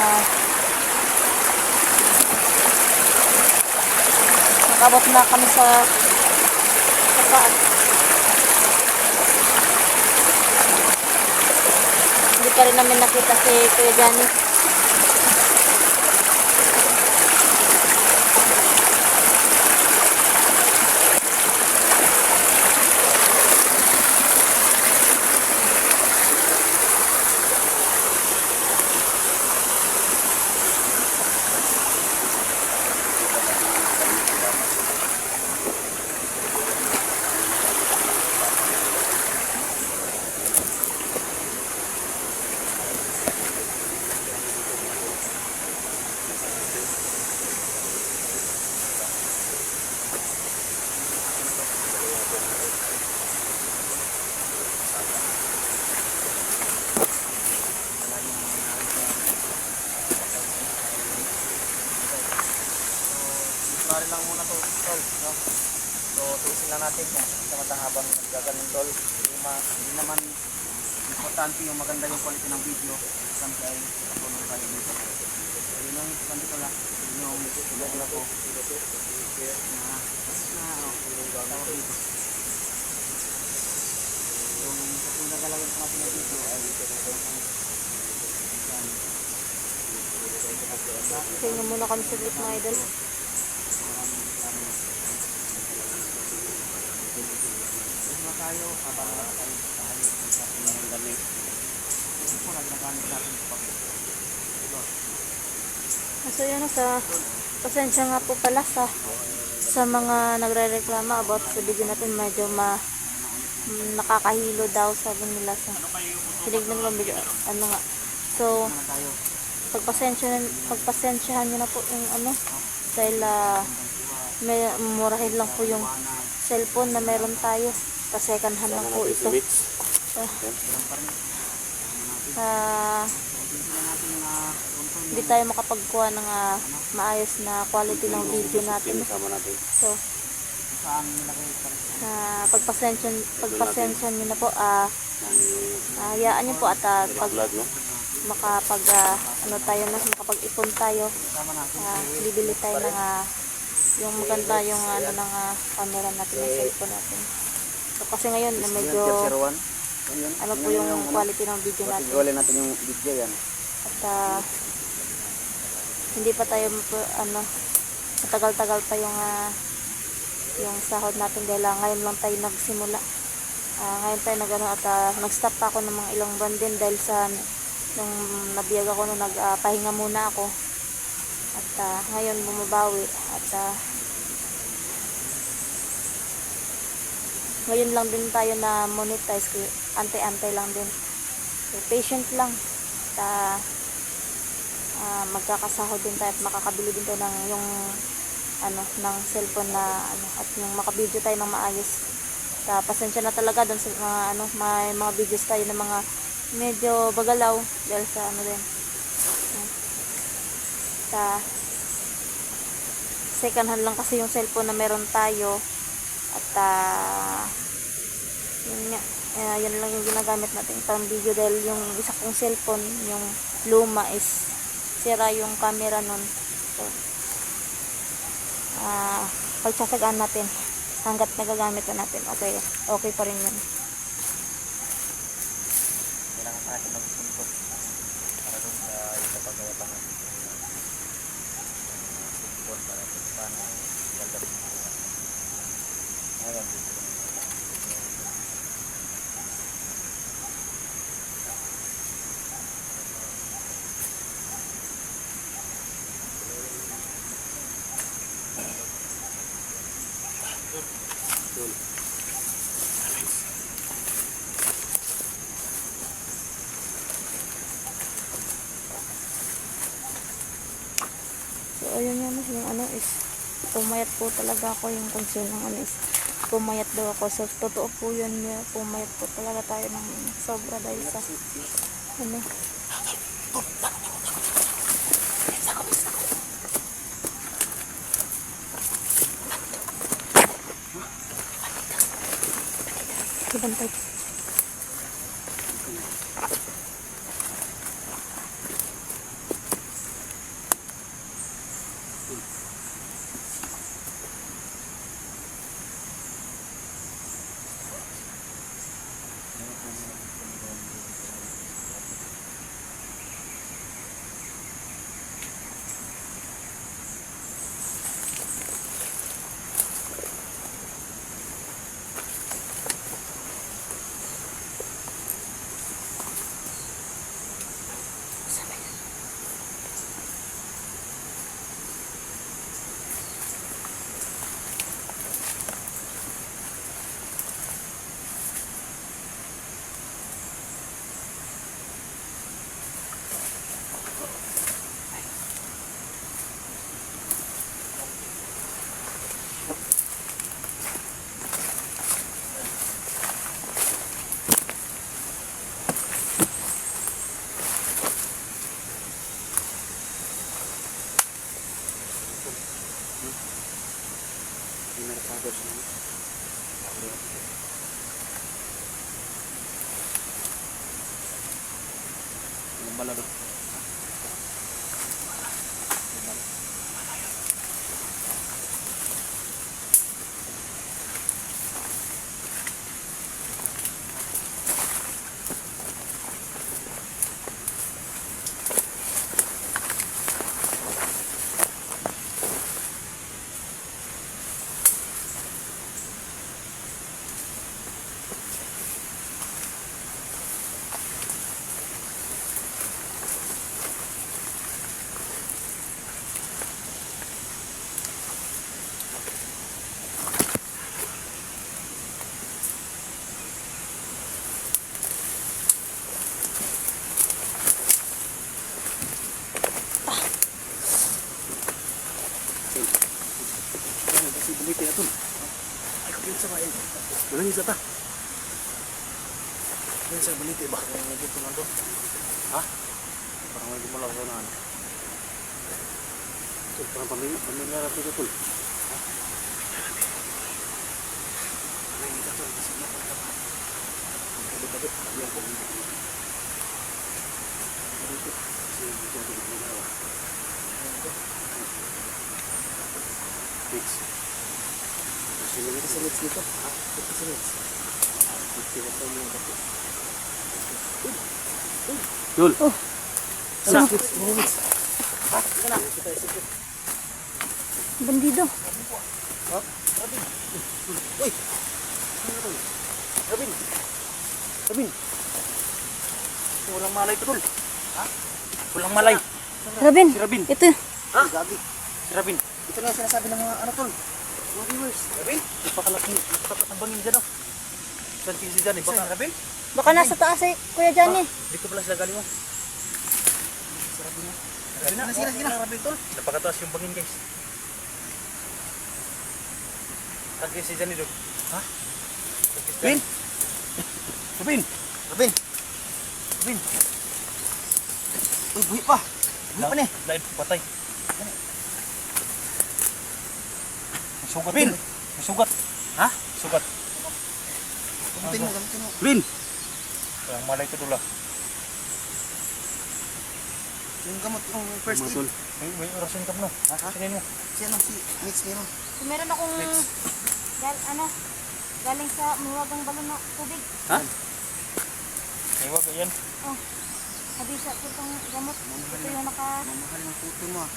Ah, nakabot na kami sa taas. Hindi pa rin namin nakita si Kuya Johnny. Pare lang muna to, tol, no? So, tusin lang natin yan. Samantang habang nagkagaling, tol. Hindi naman importante yung maganda yung quality ng video. Sampai ay tulong tayo dito. So, yun lang yung dito lang. Yun yung tulong ko. Tawag dito. Yung nagalagay ko natin ng video ay Tingnan muna kami sa group mga idol. tayo habang tayo sa pinang gamit. Ito po nagnagamit natin sa pag-ito. So yun, pasensya nga po pala sa mga nagre-reklama about sa video natin. Medyo nakakahilo daw, sabi nila sa tinignan ko video. Ano nga. So, pagpasensyahan nyo na po yung ano, dahil may murahin lang po yung cellphone na meron tayo. Pa-second hand lang po ito. Hindi tayo makapagkuha ng maayos na quality ng video natin. So, pagpasensya nyo na po, hayaan nyo po at pag makapag-ipon tayo, bibili tayo ng yung maganda yung ng camera natin, yung cellphone natin. So, kasi ngayon medyo ano po yung quality ng video natin. Pag-iwalay natin yung video yan. At hindi pa tayo matagal-tagal pa yung sahod natin dahil ngayon lang tayo nagsimula. Ngayon tayo nag-stop pa ako ng mga ilang buwan din dahil sa nung nabiyag ako nung nagpahinga muna ako. At ngayon bumabawi at ngayon lang din tayo na monetize, antay-antay lang din. So, patient lang. At magkakasahod din tayo at makakabili din tayo ng yung ng cellphone na at yung makabideo tayo ng maayos. Pasensya na talaga doon sa mga may mga videos tayo ng mga medyo bagalaw dahil sa din. Second hand lang kasi yung cellphone na meron tayo at yun lang yung ginagamit natin pang video dahil yung isa kong cellphone, yung luma, is sira yung camera nun. So, pagsasagaan natin hanggat nagagamit na natin, okay pa rin yun. Kailangan natin magpuntot para doon sa ipapagawa pa natin para sa paano gagawin mo. Ngayon, so ayun yun, yung is pumayat po talaga ako. Yung concern ng is pumayat daw ako. So totoo po yun, pumayat po talaga tayo ng sobra dahil sa ibantay. bala doon. Kasi bumiti na ito. Ay, kapit sa mga ito. Walang isa ta. Walang isa bumiti ba? Walang dito na ito. Ha? Parang may gumalaw sa naan. Ito, parang pamilya natin ito. Ha? Walang isa ito. Kasi na ito. Kabit-kabit. Yan po. Dito. Kasi dito ito gumalaw. Ito. Mix. Kasi sa mix dito. Ha? Ito sa mix. Ito sa mix. Yul. Oh. Sa Ano? mix. Ha? Ito na. Bandido. Ha? Rabin. Uy. Rabin. Rabin. Walang malay ito, Tol. Ha? Walang malay. Rabin. Si Rabin. Ito. Ha? Gabi. Si Rabin. Ito na yung sinasabi ng mga ano, Tol. Mga viewers. Rabin? Napakalaki. Napakabangin dyan, oh. Saan si dyan, eh? Baka Rabin? Baka nasa taas eh, Kuya Johnny. Dito pala sila galing, oh. Si Rabin, oh. Rabin na, sige na. Rabin, Tol. Napakataas yung bangin, guys. Saan si dyan, doon? Ha? Rabin? Rabin? Rabin? Rabin? Uy, buhi pa. Buhi pa, ne. Lain, patay. Sugat. Bin! May sugat. Ha? Sugat. Gamitin mo. Bin! Ang malay ito dula. Yung gamot, yung first aid. May orasin ka mo. Ha? Sinin mo. Si Mix nino. Meron akong galing sa mawagang balon na tubig. Ha? May wag yan. Oh. Habisa ko itong gamot. Ito yung Mamahal ng puto mo, ah.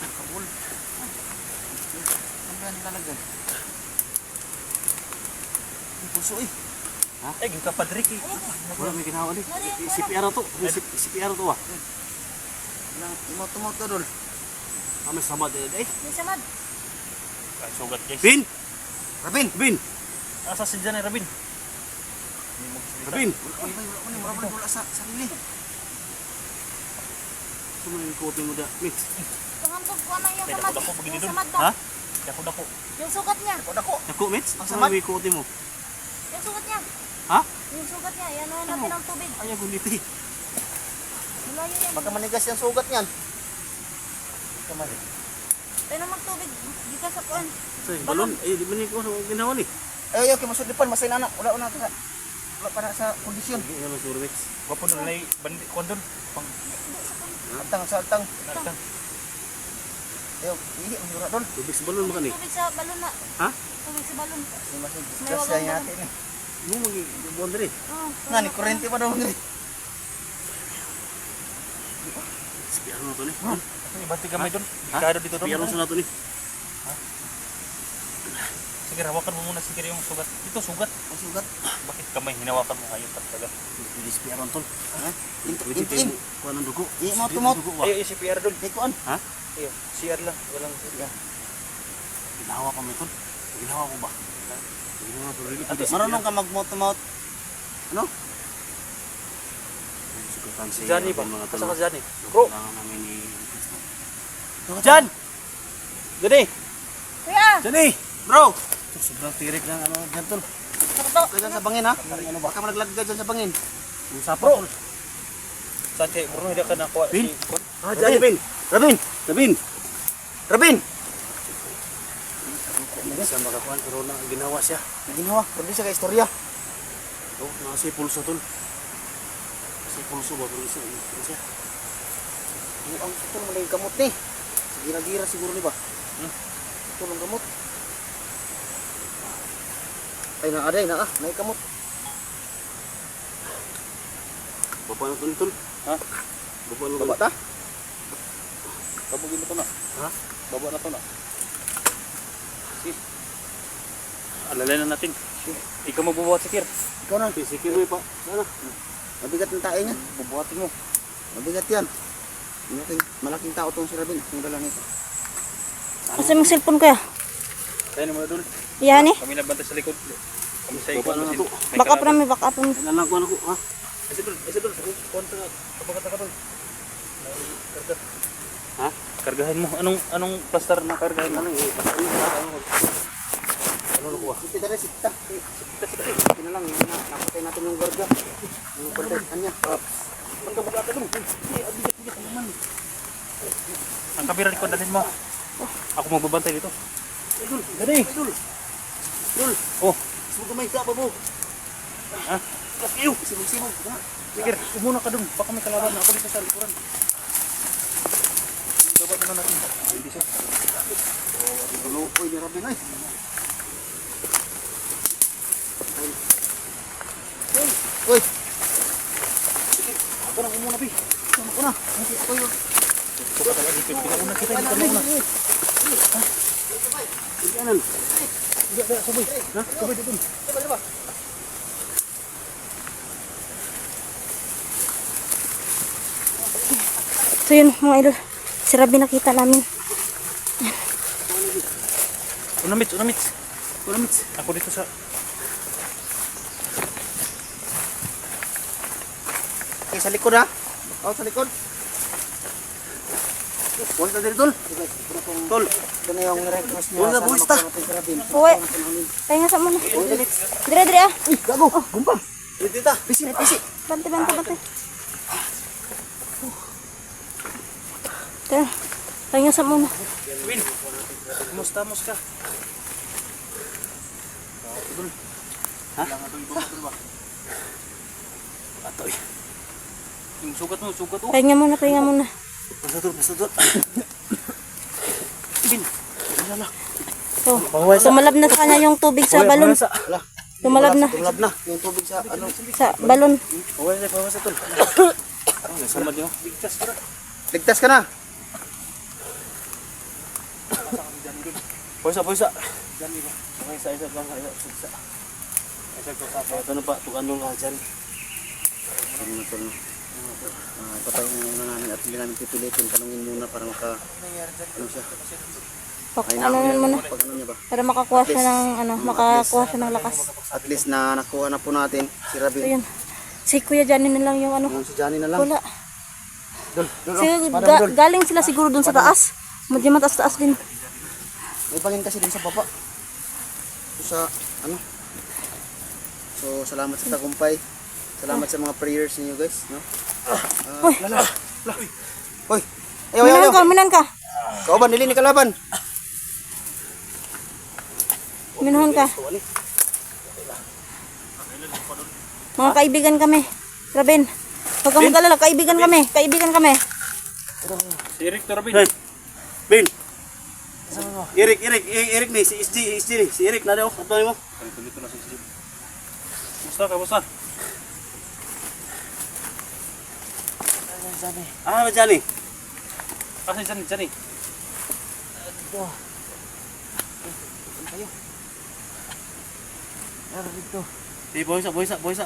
Kabul. Ang ganda talaga. Ang puso, eh. Ha? Eh, yung kapadrik, eh. Wala may ginawa, eh. CPR to. CPR to, ah. Imoto-moto to, Dol. May samad, eh. may samad. Ay, sugat, guys. Bin! Rabin! Asa si dyan, eh, Rabin? Rabin! Wala sa sarili. Ito mo yung ikutin mo dyan, Mix. Pangantog ko na yung samad. Yung samad Ha? ba? Dako. Yung sugat niya. Dako, Mix? Asa mo yung ikutin mo? Yung sugat niya. Ha? Yung sugat niya. Yan o natin ang tubig. Ayaw, guniti. Malayo yan. Baka manigas yung sugat niyan. Tayo na magtubig. Di ka sa kuwan. Sa balon? Eh, di ba niyo ko ginawa ni? Ayaw, masudlipan. Masay na. Wala pa na sa kondisyon. Hindi naman sure, Mix. Wapo doon, may bandit ko doon. Altang. Ayaw, ihi, masura doon. Tubig sa balon maka ni? Tubig sa balon na. Ha? Tubig sa balon. May wagang balon. Mo mag-buwan diri. Oh, Nga ni, kurente pa daw diri. Spiaro na to ni. Ibati kamay doon. Ikado dito doon. Spiaro na to ni. Sige, hawakan mo muna sige yung sugat. Ito, sugat. Ang sugat? Bakit kamay hinawakan mo ngayon talaga? Hindi spiaro na to. Ha? Intim. Kuha ng dugo. Imoto-mot. Ay, CPR doon. Ay, kuhan. Ha? Iyo, CR lang. Walang CR. Ginawa pa mo ito. Ginawa mo ba? Marunong ka mag-moto-mot. Ano? Si Johnny ba? Asa ka Johnny? Bro! Jan! Johnny! Kuya! Johnny! Bro! Sobrang tirik ng ano dyan tol. Dyan sa bangin ha? Ano baka malaglag dyan sa bangin. Yung sapa tol. Saan kayo? Bro, hindi ka nakuha. Bin? Ah, Johnny Bin! Rabin! Siya makakuhan pero ginawa siya. Ginawa? Pero di siya ka istorya. Oh, nakasipul sa tol. Sa pulso ba? Pulso. Ano siya? Ang ito naman na yung gamot ni. Gira-gira siguro ni ba? Ito ng gamot. Ay naaday na na yung gamot. Baba na ito nito. Ha? Baba ta? Kabugin na ito na. Ha? Baba na ito na. Si. Alalay na natin. Ikaw magbubuhat si Kir. Ikaw na. Si Kir mo pa. Sana. Mabigat ng tae niya. Bubuhatin mo. Mabigat yan. Malaking tao itong si Rabin. Yung dala nito. Asa yung cellphone ko ya? Tayo na muna doon. Yan eh. Kami nabantay sa likod. Kami sa ikot. Back up rami, back up rami. Nalang ko na ko. Ha? Isa doon. Kontra. Kapagat ka doon. Karga. Ha? Kargahin mo. Anong plaster na kargahin mo? Ano na kuha? Sita na sita. Sita. Pinalang. Napatay natin yung garga. Yung kontrakan niya. Pagkabaga ka doon. Bigat naman. Ang kamera ko dalhin mo. Ako magbabantay dito. Idol. Gani. Idol. Oh. Sugo may ka pa mo. Ha? Kakiyo. Simog. Sige, umuna ka doon. Baka may kalaban na ako dito sa likuran. Baba na natin. Hindi siya. Lukoy ni Rabin ay. Uy. Sige, ako na umuna pi. Sama ko na. Ako yun. Suka talaga dito. Pinauna kita. Hindi ka mauna. Hindi kanan. Hindi, sabay. Ha? Sabay dito. Diba? So yun mga idol. Si Rabin nakita namin. Unamits. Ako dito sa... Okay, sa likod ha? Ako sa likod. Huwag na dito, Tol. Tol. Ito na yung request niya. Huwag na, buwis ta. Uwe. Tayo nga sa muna. Dire ah. Uy, gago. Gumpa. Dito ta. Pisi. Bante. Tayo nga sa muna. Win. Kumusta ka? Ha? Atoy. Yung sugat mo. Tayo nga muna. Basta doon. Bin. Oh, tumalab na sa kanya yung tubig sa balon. Tumalab na. Yung tubig sa ano? Sa balon. Pawala sa tol. Nasama din mo. Ligtas ka na. Pusa. Diyan ba? Isa lang. Isa ko sa ano pa? Tukan nung dyan. Ano tol? Patayin muna namin at hindi namin pipilitin. Tanungin muna para ano siya? Ano muna? Pag ano niya ba? Para makakuha siya ng lakas. At least na nakuha na po natin si Rabin. Ayun. Si Kuya Johnny na lang yung ano. Si Johnny na lang. Wala. Dol. Galing sila siguro dun sa taas. Medyo mataas din. May bangin kasi din sa baba. So, So, salamat sa tagumpay. Salamat sa mga prayers niyo guys, no? Hoy. Ayaw. Minuhan ka. Kauban dili ni kalaban. Minuhan ka. Mga kaibigan kami. Rabin. Huwag kang mag-alala, kaibigan kami. Si Eric to Rabin. Bin. Eric ni si SG ni. Si Eric na daw. Ato mo. Dito na si SG. Kamusta? Johnny. Kasi Johnny. Ito. Kayo. Dito. Di boysa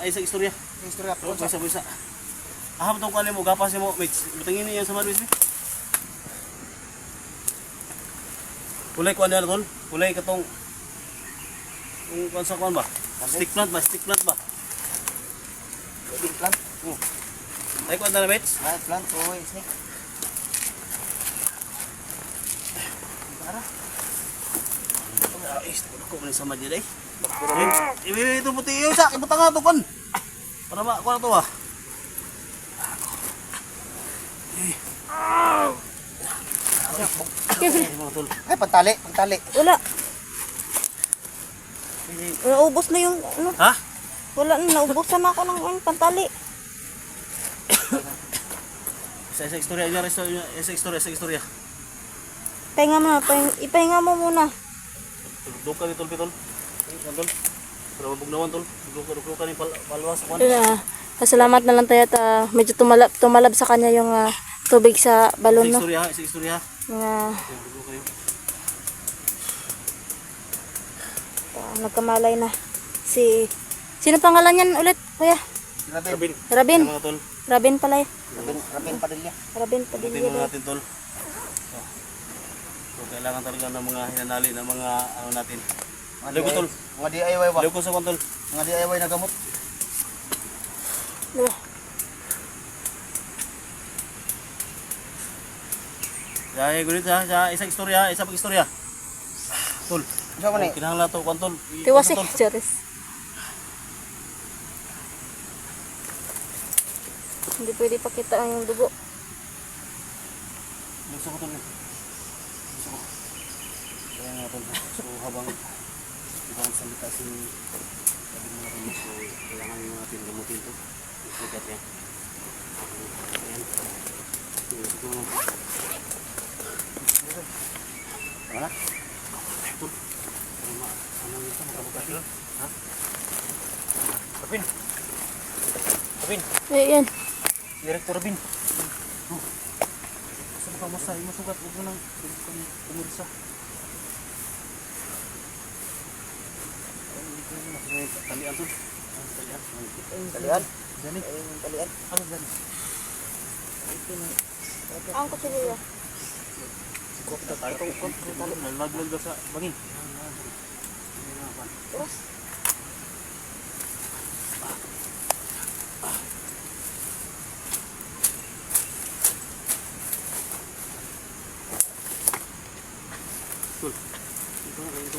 ay sa istorya. Boysa. Aham tong kali mo gapas mo, mates. Butangin niya sa madwis ni. Kulay ko ano tol? Kulay katong kung kansa kuan ba? Stick plant ba? Stick plant. Ay ko na mates. Plant snake. Para. Ko man sa madya dai. Ibi ito puti yo sa ibutang nga to kon. Para ba ko na to ah. Ay pantali. Wala. Naubos na yung ano. Ha? Wala na, naubusan na ako ng pantali. Isa istorya, isa istorya. Pahinga mo na, ipahinga mo muna. Dugdug ka ni tol pitol. Tol. Pero mabugnawan tol. Dugdug ka ni palwas kwan. Yun, pasalamat na lang tayo at medyo tumalab sa kanya yung tubig sa balon, no? Isa istorya. Dugdug kayo. Nagkamalay na. Sino pangalan yan ulit, kuya? Rabin. Rabin. Mga tol. Rabin pala eh. Rabin Padilla. Rabin Pagdating Padilla. mo natin tol. So kailangan talaga ng mga hinanali ng mga ano natin. Ligo tol. Mga DIY ba? Ligo sa kwan tol. Mga DIY na gamot. Diba? Dahil gulit sa isang istorya, isa pag istorya. Tol. Isa man eh. Kinahanglan to kwan tol. Tiwas eh, Charis. Hindi pwede pakita ang dugo. Gusto ko tol. Gusto ko. Kaya nga tol. So habang ibang salita si sabi mga tol. So kailangan natin gamutin to. Ikat yan. Ayan. Ito na. Tama na? Tol. Ano ito? Magkabukati? Ha? Rabin. Rabin. Eh, yan. Direktor Rabin. Saan ka masa? Masugat. Huwag mo nang kumursa. Talian to. Talian. Talian? Dali. Talian? Ano dali? Ang kutsilyo. Nalaglag daw sa bangin. Tiwas. Tul. Ito na kayo.